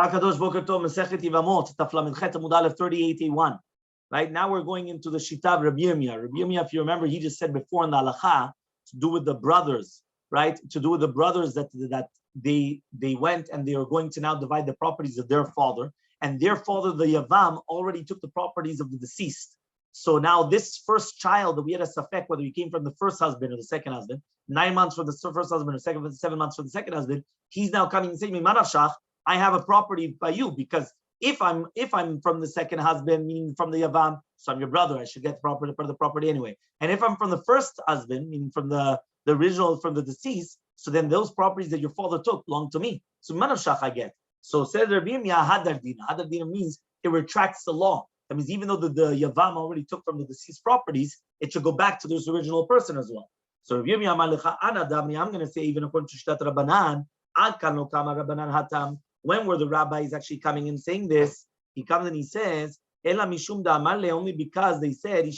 Kadosh Boker Tov, Masechet Yevamot Daf 38a1. Right now we're going into the Shita of Rabbi Yirmiyah. Rabbi Yirmiyah, if you remember, he just said before in the Halacha to do with the brothers, right? To do with the brothers that they went and they are going to now divide the properties of their father, and their father, the Yavam, already took the properties of the deceased. So now this first child that we had a safek, whether he came from the first husband or the second husband, 9 months for the first husband or 7 months for the second husband, he's now coming and saying, "Mimanavshach, I have a property by you, because if I'm from the second husband, meaning from the Yavam, so I'm your brother, I should get part of the property anyway. And if I'm from the first husband, meaning from the original, from the deceased, so then those properties that your father took belong to me. So Mimanavshach I get." So says Rabbi Yirmiyah, Hadar Dina. Hadar Dina means it retracts the law. That means even though the Yavam already took from the deceased properties, it should go back to this original person as well. So Rabbi Yirmiyah, I'm going to say, even according to Shtat Rabbanan, when were the rabbis actually coming and saying this? He comes and he says, only because they said,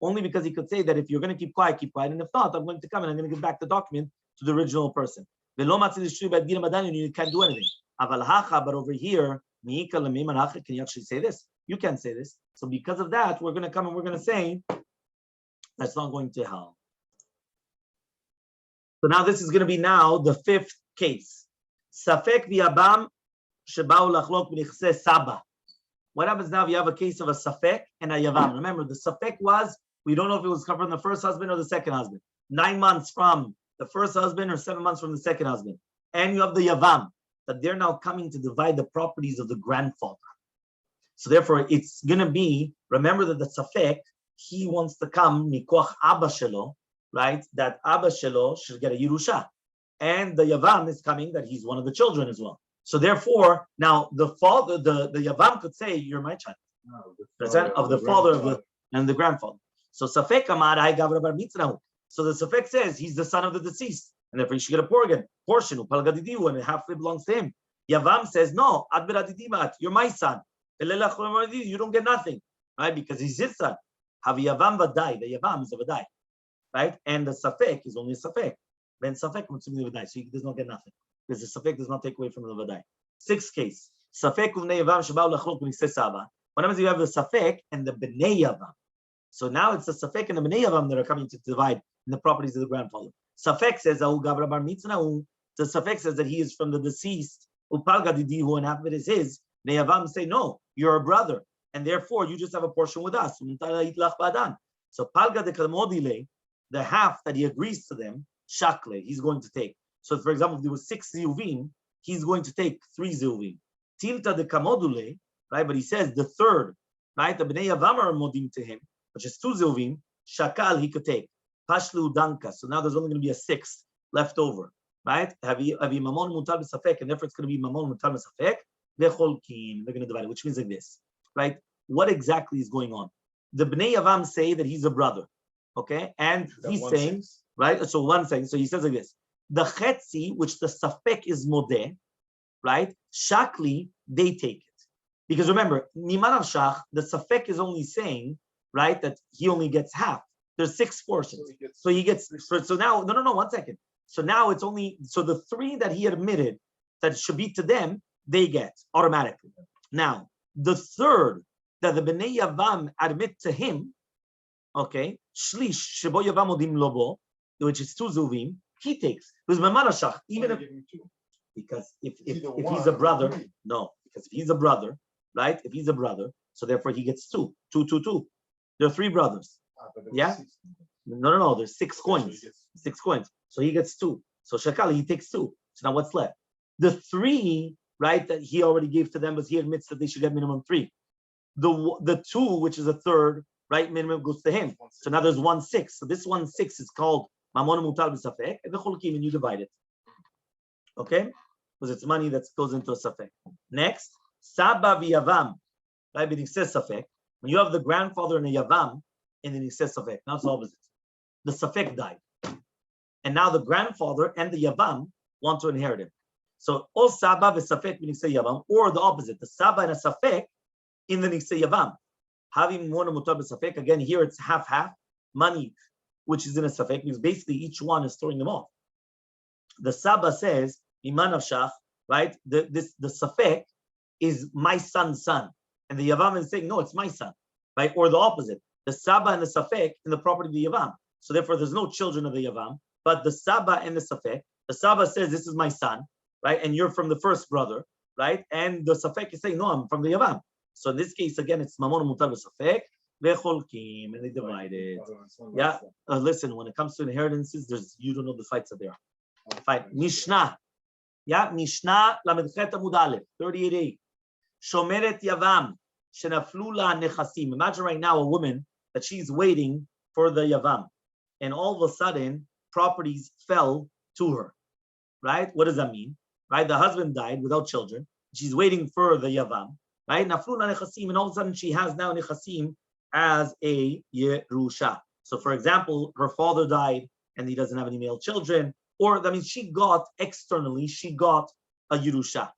only because he could say that if you're going to keep quiet, and if not, I'm going to come and I'm going to give back the document to the original person. You can't do anything. But over here, can you actually say this? You can't say this. So because of that, we're going to come and we're going to say, that's not going to help. So now this is going to be now the fifth case. Safek v'yabam sheba'u lachlok b'nichse saba. What happens now if you have a case of a safek and a yavam? Remember, the safek was, we don't know if it was covered from the first husband or the second husband. 9 months from the first husband or 7 months from the second husband. And you have the yavam, that they're now coming to divide the properties of the grandfather. So therefore, it's going to be, remember that the safek, he wants to come, mikoach abba shelo, right? That abba shelo should get a yerusha. And the yavam is coming that he's one of the children as well. So therefore, now the father, the yavam could say, "You're my child," of the father and the grandfather. So safek amar I gavra bar mitzrahu. So the safek says he's the son of the deceased, and therefore he should get a portion. And half of it belongs to him. Yavam says, "No, you're my son. You don't get nothing, right? Because he's his son. Have yavam vadai. The yavam is a vadai, right? And the safek is only a safek. Then safek wants to be the vadai, so he does not get nothing. Because the safek does not take away from the vadai. Sixth case. Safek uvnei yavam sheba'u lachlok b'nichse saba. What happens if you have the safek and the bnei yavam? So now it's the safek and the bnei yavam that are coming to divide in the properties of the grandfather. Safek says, "Ahu gavra bar mitzna." The safek says that he is from the deceased. Upalga didihu, and half of it is his. Bnei yavam say, "No, you're a brother, and therefore you just have a portion with us." So palga de kalmodile, the half that he agrees to them, shakle, he's going to take. So for example, if there was 6 zilvim, he's going to take 3 zilvim. Tilta de kamodule, right? But he says the third, right? The bnei yavam are modim to him, which is 2 zilvim. Shakal he could take. Pashlu danka. So now there's only going to be a 6th left over, right? Have you mamon mutal b'safek, and therefore it's going to be mamon mutal b'safek. Vecholkin. They're going to divide it, which means like this, right? What exactly is going on? The bnei yavam say that he's a brother, okay, and he's saying, right? So one thing. So he says like this: the chetzi, which the safek is modeh, right? Shakli, they take it, because remember, nimanav shach, the safek is only saying, right, that he only gets half. There's 6 portions, so he gets. So now, no, 1 second. So now it's only, so the 3 that he admitted that should be to them, they get automatically. Now the third that the bnei yavam admit to him, okay, shlish shebo yavam odim lobo, which is 2 zuvim, he takes. Because memarashach, even because if he's a brother, no, because if he's a brother, right? If he's a brother, so therefore he gets 2. There are 3 brothers. Yeah? No. There's 6 coins. 6 coins. So he gets 2. So Shakal, he takes 2. So now what's left? The 3, right, that he already gave to them, but he admits that they should get minimum 3. The 2, which is a third, right, minimum goes to him. So now there's 1/6. So this 1/6 is called mamon mutal b'safek, and the cholkim, and you divide it. Okay? Because it's money that goes into a safek. Next, saba v'yavam, right, but it says safek. When you have the grandfather and a yavam, and then he says safek. Now it's the opposite. The safek died. And now the grandfather and the yavam want to inherit him. So, all saba v'safek b'niksei yavam, or the opposite, the saba and a safek in the niksei yavam. Having one mutar b'safek, again, here it's half, money, which is in a safek, means basically each one is throwing them off. The saba says, Iman avshach, right? The Safek is my son's son. And the Yavam is saying, no, it's my son, right? Or the opposite. The Saba and the Safek in the property of the Yavam. So therefore, there's no children of the Yavam, but the Saba and the Safek, the Saba says, this is my son, right? And you're from the first brother, right? And the Safek is saying, no, I'm from the Yavam. So in this case, again, it's Mamon Mutar Safek, Vecholkim, and they divide it. Yeah, listen, when it comes to inheritances, you don't know the fights that there are. Fight. Mishnah. Yeah, Mishnah, Lamedchet Amud Aleph, 38a. Shomeret Yavam, Shenaflu La Nechasim. Imagine right now a woman that she's waiting for the Yavam, and all of a sudden, properties fell to her, right? What does that mean? Right? The husband died without children. She's waiting for the Yavam, right? Naflu La Nechasim, and all of a sudden she has now Nechasim as a Yerusha. So for example, her father died and he doesn't have any male children, or that means she got externally, she got a Yerusha.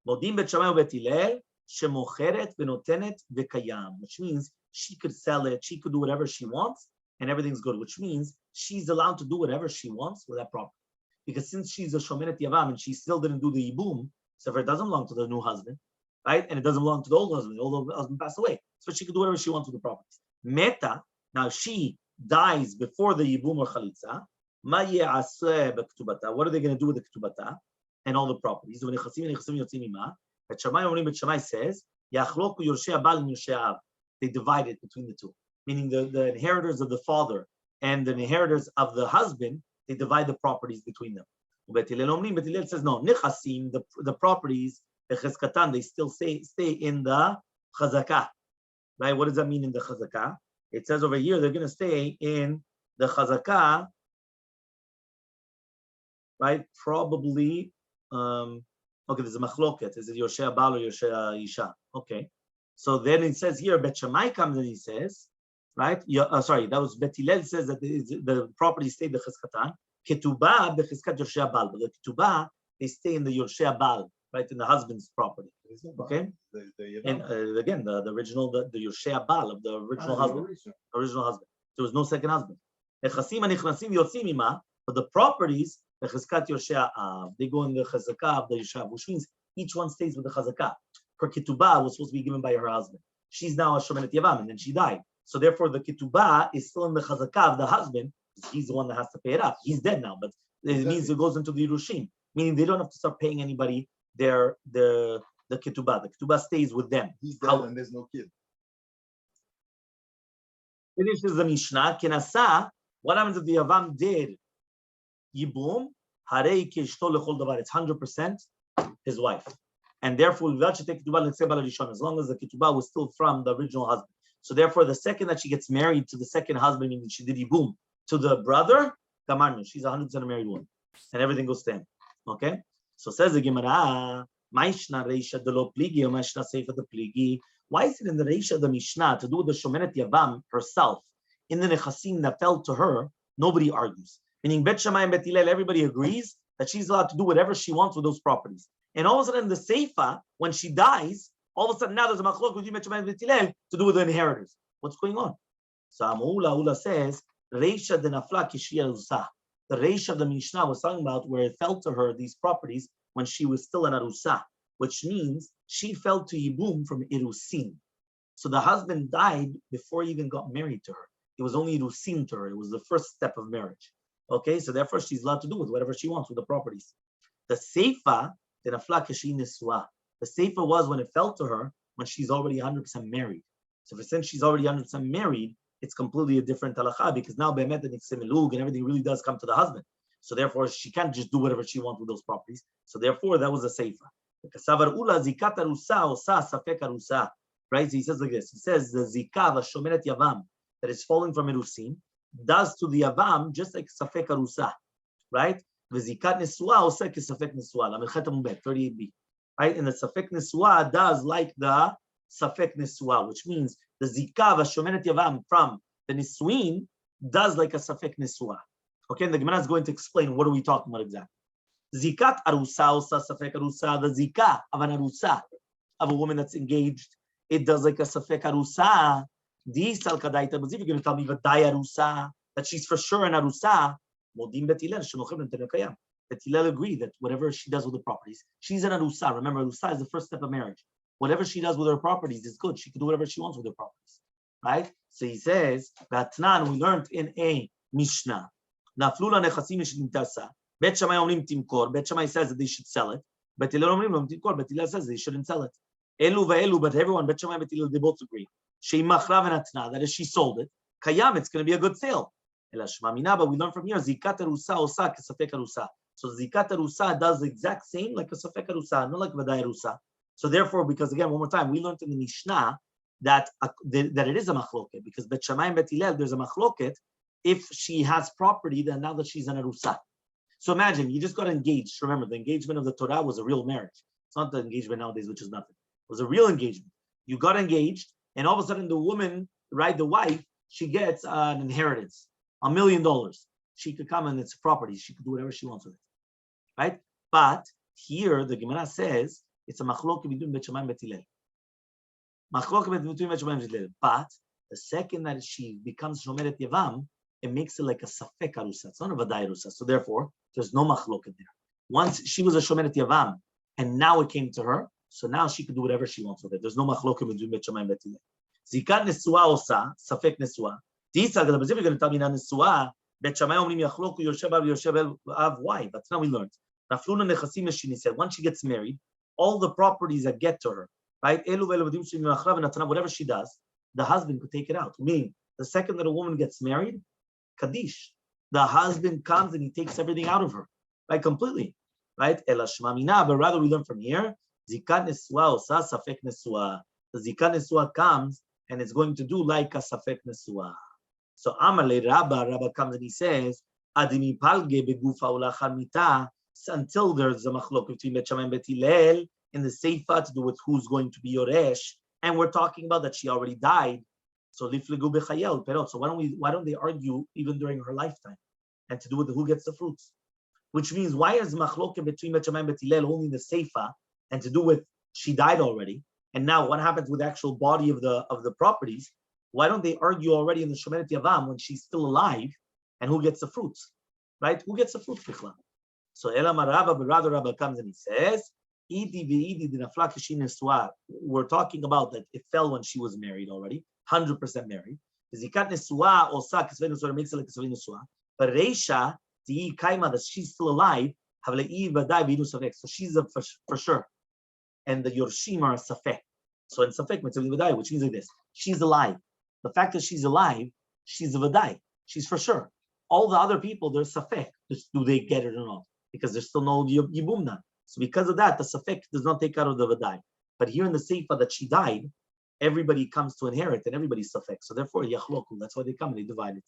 Modim Bet Shammai Bet Hillel, shemocheret v'notenet v'kayam, which means she could sell it, she could do whatever she wants, and everything's good, which means she's allowed to do whatever she wants with that property. Because since she's a Shomeret Yavam and she still didn't do the Yibum, so it doesn't belong to the new husband, right? And it doesn't belong to the old husband. The old husband passed away. So she could do whatever she wants with the properties. Meta, now she dies before the Yibum or Chalitza. What are they going to do with the Ketubata and all the properties? Bet Shammai says, they divide it between the two. Meaning the inheritors of the father and the inheritors of the husband, they divide the properties between them. Bet Hillel says, no, Nechasim, the properties, the Cheskatan, they still stay in the Chazakah. Right? What does that mean in the Chazakah? It says over here, they're going to stay in the Chazakah, right? Probably, okay, there's a machloket. Is it Yoshea Baal or Yoshea Isha? Okay. So then it says here, Bet Shammai comes and he says, right? Sorry, that was Bet Hillel says that the property stayed the Cheskatan. Ketubah, the Cheskat Yoshea Baal. But the Ketubah, they stay in the Yoshea Baal, right? In the husband's property. Okay? And again, the original, the Yoshea Baal of the original husband. Original husband. There was no second husband. But the properties, the Cheskat Yoshea, they go in the Chazakah of the Yoshea, which means each one stays with the Chazakah. Her Ketubah was supposed to be given by her husband. She's now a Shomenet Yavam, and then she died. So therefore, the Ketubah is still in the Chazakah of the husband. He's the one that has to pay it up. He's dead now, but it means it goes into the Yerushim, meaning they don't have to start paying anybody the Ketubah. The Ketubah stays with them. He's dead and there's no kid. Finishes the Mishnah. Kenasa, what happens if the Yavam did Yibum? Harei kishto lechol davar. It's 100% his wife. And therefore, as long as the Ketubah was still from the original husband. So therefore, the second that she gets married to the second husband, meaning she did Yibum to the brother, Kamarnu, she's 100% a married woman. And everything goes to him. Okay? So says the Gemara, why is it in the Reisha of the Mishnah to do with the Shomenet Yavam herself in the Nechasim that fell to her? Nobody argues. Meaning Bet Shammai and Bet Hillel, everybody agrees that she's allowed to do whatever she wants with those properties. And all of a sudden, the Seifa, when she dies, all of a sudden now there's a machlok between Bet Shammai and Bet Hillel to do with the inheritors. What's going on? So Ula says, Reisha de Nafla Kishia Usah. The Reisha of the Mishnah was talking about where it fell to her, these properties, when she was still an Arusa, which means she fell to Yibum from Irusin. So the husband died before he even got married to her. It was only Irusin to her. It was the first step of marriage. Okay, so therefore she's allowed to do with whatever she wants with the properties. The Seifa, the Nafla Kashi Niswa. The Seifa was when it fell to her when she's already 100% married. So since she's already 100% married, it's completely a different halakha because now Be'emet and Iksemelug and everything really does come to the husband. So therefore she can't just do whatever she wants with those properties. So therefore that was a Seifa. Right? So he says like this. He says the Zikah, the Shomenet Yavam, that is falling from Erusin, does to the Yavam just like Safek Arusa, right? The Zikat Nesua also like Safek Nesua, Lamechet Amubet, 38b, right? And the Safek Nesua does like the Safek Nesua, which means the Zikah, the Shomenet Yavam from the Nisuin does like a Safek Nesua. Okay, and the Gemara is going to explain what are we talking about exactly. Zikat Arusa, also Safek Arusa, the Zikah of an Arusa, of a woman that's engaged, it does like a Safek Arusa. But if you're going to tell me that she's for sure an arusa, But Hillel agreed that whatever she does with the properties, she's an arusa. Remember, arusa is the first step of marriage. Whatever she does with her properties is good. She can do whatever she wants with her properties, right? So he says, Batnan, we learned in a Mishnah, Naflula nechasim shintasa. Bet Shammai omrim timkor. Bet Shammai says that they should sell it. Bet Hillel omrim lo timkor. Bet Hillel says they shouldn't sell it. Elu ve'elu, but everyone, Bet Shammai, Bet Hillel, they both agree. Shei machra v'natna, that if she sold it, kayam, it's going to be a good sale. Ela shmamina, but we learn from here, zikat arusa osa kesafek arusa. So zikat arusa does the exact same like a safek arusa, not like vadai arusa. So therefore, because again, one more time, we learned in the Mishnah that it is a machloket, because Bet Shammai and Bet Hillel, there's a machloket if she has property, then now that she's an arusa. So imagine, you just got engaged. Remember, the engagement of the Torah was a real marriage. It's not the engagement nowadays, which is nothing. It was a real engagement. You got engaged, and all of a sudden the woman, right, the wife, she gets an inheritance, $1 million. She could come and it's property. She could do whatever she wants with it, right? But here, the Gemara says, it's a machloket between Bet Shammai and Bet Hillel. Machloket between Bet Shammai and Bet Hillel. But the second that she becomes Shomeret Yevam, it makes it like a safek arusa. It's not a vadai arusa. So therefore, there's no machloket there. Once she was a Shomeret Yevam, and now it came to her, so now she could do whatever she wants with it. There's no machloket between Bet Shammai and Bet Hillel. Zikat nesua osa, safek nesua. These are going to tell me now nesua. Bet Shammai omrim yachloku Yoshev av. Why? But now we learned. Nafluna nechasim eshini said. Once she gets married, all the properties that get to her, right? Whatever she does, the husband could take it out. Meaning, the second that a woman gets married, Kaddish, the husband comes and he takes everything out of her, right? Completely, right? Ela shmamina, but rather we learn from here, zikat nesua osa safek nesua. The zikat nesua comes and it's going to do like a safek nesua. So Amaleh Rabbi comes and he says, Adimi palge begufa ulachar mita, until there's a machlok between Bet Shammai and Bet Hillel in the seifa to do with who's going to be yoresh, and we're talking about that she already died. So liflegu bechayel perot. So why don't they argue even during her lifetime, and to do with who gets the fruits? Which means why is machlok between Bet Shammai and Bet Hillel only in the seifa, and to do with she died already, and now what happens with the actual body of the properties? Why don't they argue already in the Shomeret Yavam when she's still alive, and who gets the fruits, right? Who gets the fruits, Bichla? So Elamar Rabba, but rather Rabba comes and he says, we're talking about that it fell when she was married already, 100% married. Makes it like but Reisha, that she's still alive, so she's a for sure. And the Yorshim are a Safek. So in Safek, which means like this, she's alive. The fact that she's alive, she's a Vadai. She's for sure. All the other people, they're Safek. Do they get it or not? Because there's still no Yibumna. So because of that, the Safek does not take out of the Vadai. But here in the Seifa that she died, everybody comes to inherit and everybody's Safek. So therefore, Yachloku, that's why they come and they divide it.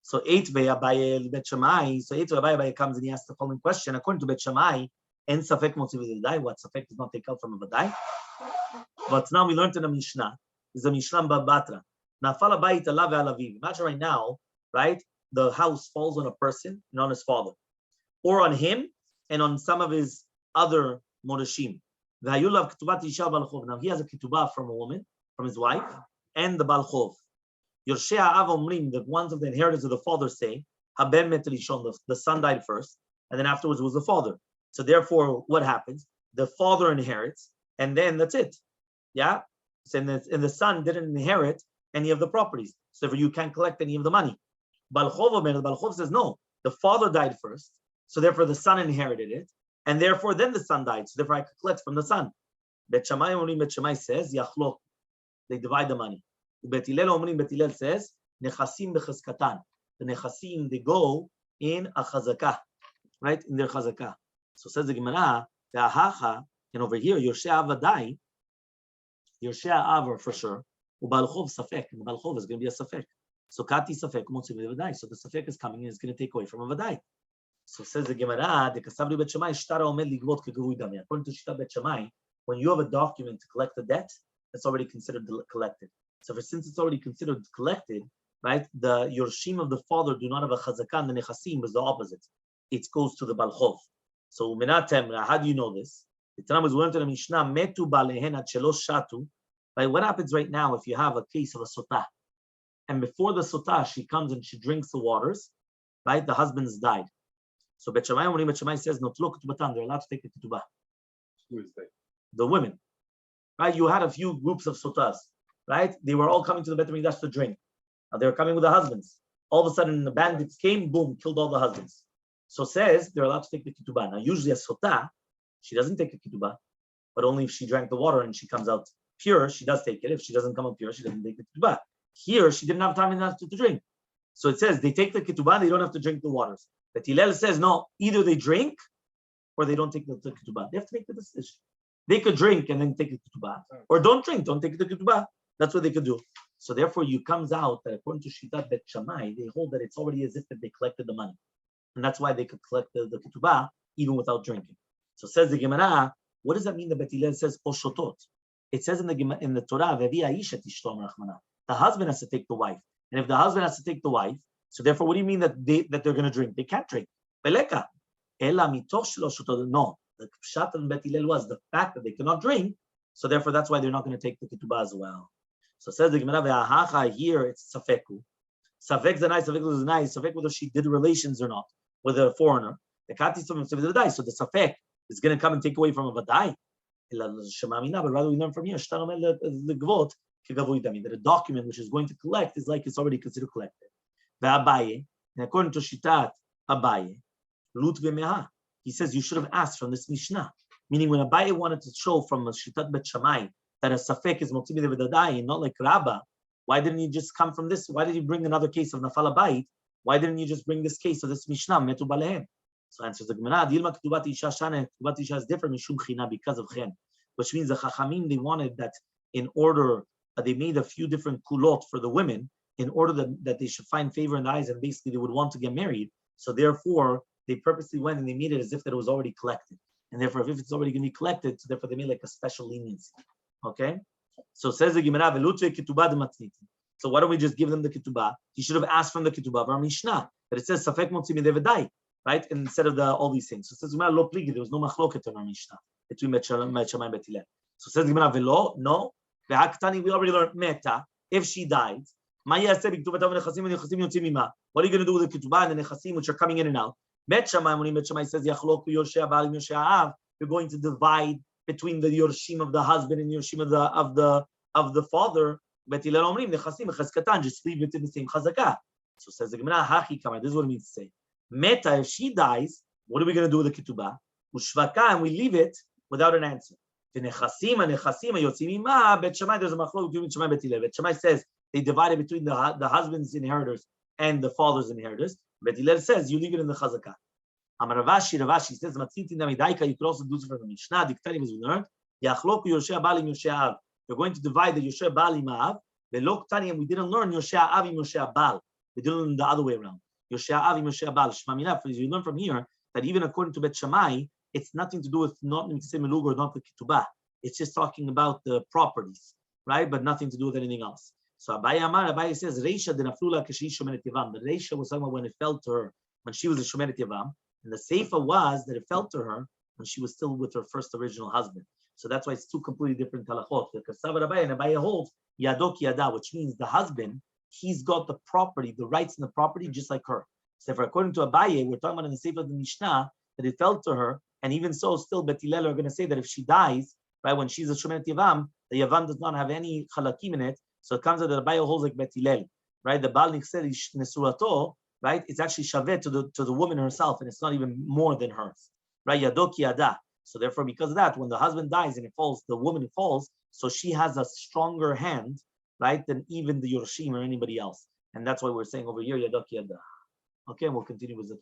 So Eit Ve'abaye Bet Shammai, so Eit Ve'abaye comes and he asks the following question. According to Bet Shammai, en Safek Motziv Vadai, what Safek does not take out from a Vadai? But now we learned in the Mishnah, is a Mishnah Batra. Nafala Bayit Alav Alaviv. Imagine right now, right? The house falls on a person and on his father, or on him and on some of his other Modashim. Now he has a ketubah from a woman, from his wife, and the Balchov. Yorshei Av Omrim, the ones of the inheritors of the father say, Haben Met Rishon, the son died first, and then afterwards was the father. So therefore, what happens? The father inherits, and then that's it. Yeah? So and the son didn't inherit any of the properties. So therefore, you can't collect any of the money. Balchov says, no, the father died first, so therefore the son inherited it, and therefore then the son died, so therefore I could collect from the son. Bet Shammai says, Yachlok, they divide the money. Bet Hillel says, Nechasim becheskatan. The Nechasim, they go in a chazakah, right, in their chazakah. So says the Gemara, and over here, Yorshei Avadai, Yorshei Av for sure, Ubalchov Safek, and the Balchov is going to be a Safek. So Kati Safek, so the Safek is coming and is going to take away from a Vadai. So says the Gemara, the Kasabri Bet Shammai, Shtara Omed Ligvot Kegavui Dami. According to Shita Bet Shammai, when you have a document to collect the debt, it's already considered collected. So since it's already considered collected, right, the Yorshim of the father do not have a Chazakan, the Nechasim is the opposite. It goes to the Balchov. So Menatem, how do you know this? The Tanam was learned in the Mishnah, Metu Balehen at Shelosh Shatu. Right, what happens right now if you have a case of a sotah? And before the sotah, she comes and she drinks the waters, right? The husband's died. So Bet Shammai says, no, they're allowed to take the ketubah. Who is they? The women. Right? You had a few groups of sotas, right? They were all coming to the Bet HaMikdash to drink. They were coming with the husbands. All of a sudden, the bandits came, boom, killed all the husbands. So says they're allowed to take the ketubah. Now, usually a sota, she doesn't take the ketubah, but only if she drank the water and she comes out pure, she does take it. If she doesn't come out pure, she doesn't take the ketubah. Here, she didn't have time enough to drink. So it says they take the ketubah, they don't have to drink the waters. But Hillel says, no, either they drink or they don't take the ketubah. They have to make the decision. They could drink and then take the ketubah, or don't drink, don't take the ketubah. That's what they could do. So therefore, it comes out that according to Shitat Bet Shammai, they hold that it's already as if that they collected the money. And that's why they could collect the ketubah even without drinking. So says the Gemara, what does that mean that Bet Hillel says poshotot? It says in the Torah, the husband has to take the wife. And if the husband has to take the wife, so therefore, what do you mean that they're going to drink? They can't drink. Peleka. No. The pshat of Bet Hillel was the fact that they cannot drink. So therefore, that's why they're not going to take the ketubah as well. So says the Gemara, here it's safeku. Safek zanai, safek zanai, safek whether she did relations or not with a foreigner. The kati so the safek is going to come and take away from a vadai. But rather we learn from here that a document which is going to collect is like it's already considered collected. And according to Shitat Abaye, lut v'meha, he says you should have asked from this Mishnah. Meaning when Abaye wanted to show from a Shitat Bet Shammai that a safek is motzimi v'dadai, not like Rabba, why didn't you just come from this? Why did you bring another case of Nafal Abayit? Why didn't you just bring this case of this Mishnah, Metu Balehem? So answers the Gemara, Dilma Ketubat Isha Shana, Ketubat Isha is different, Mishum China, because of Chen. Which means the Chachamim, they wanted that in order, they made a few different kulot for the women, in order that they should find favor in the eyes, and basically they would want to get married. So therefore, they purposely went and they made it as if that it was already collected. And therefore, if it's already going to be collected, so therefore they made like a special leniency. Okay? So says the Gemara, so why don't we just give them the ketubah? He should have asked from the ketubah of our Mishnah, that it says, Safek motzimi devedai, right? Instead of all these things. So it says, Gemara, lo pligi, there was no machloket in our Mishnah, between Bet Shammai and Bet Hillel. So says the Gemara, velo, no, ve'haktani, we already learned, meta, if she died, what are you going to do with the ketubah and the nechasim which are coming in and out? Bet Shammai, when Bet Shammai says, Yachloku Yoshea Ba'al Yoshea Av, you're going to divide between the Yorshim of the husband and Yorshim of the father. Bet Hillel Omrim, nechasim, chazkatan, just leave it in the same chazakah. So says the Gemara, Hachi Kamar, this is what it means to say. Meta, if she dies, what are we going to do with the ketubah? Ushvaka, and we leave it without an answer. The nechasim, yotzim ima, Bet Shammai, there's a machlok between Bet Shammai and Bet Hillel. Bet Shammai says they divided between the husband's inheritors and the father's inheritors. Bet Hillel says you leave it in the chazakah. Amar Ravashi says, Matziti namidaika, you could also do it from the Mishnah, Diktanim as we learned, Yachloku Yoshea Balim Yoshea Av. You're going to divide the Yoshea Balim Av, the Loktani, and we didn't learn Yoshea Avim Yoshea Bal. We didn't learn the other way around. Yoshea Avim Yoshea Bal. Shmaminaf, as you learn from here, that even according to Bet Shammai, it's nothing to do with not Mitzvah Melug or not the Ketubah. It's just talking about the properties, right? But nothing to do with anything else. So Abaye says, Reisha denaflula kashi shomenet yavam. The Reisha was talking about when it fell to her, when she was a shomenet yavam. And the Seifa was that it fell to her when she was still with her first original husband. So that's why it's two completely different halachot. Because Savar Abaye and Abaye holds Yadok Yada, which means the husband, he's got the property, the rights in the property, just like her. So if according to Abaye, we're talking about in the Seifa of the Mishnah that it fell to her, and even so, still Bet Hillel are going to say that if she dies, right, when she's a Shomenet Yavam, the Yavam does not have any chalakim in it. So it comes out that Abaye holds like Bet Hillel, right? The Baal Nichser Nesurato, right? It's actually shaveh to the woman herself, and it's not even more than hers, right? Yadok Yada. So therefore, because of that, when the husband dies and it falls, the woman falls, so she has a stronger hand, right, than even the Yorshim or anybody else. And that's why we're saying over here, Yadok Yada. Okay, and we'll continue with the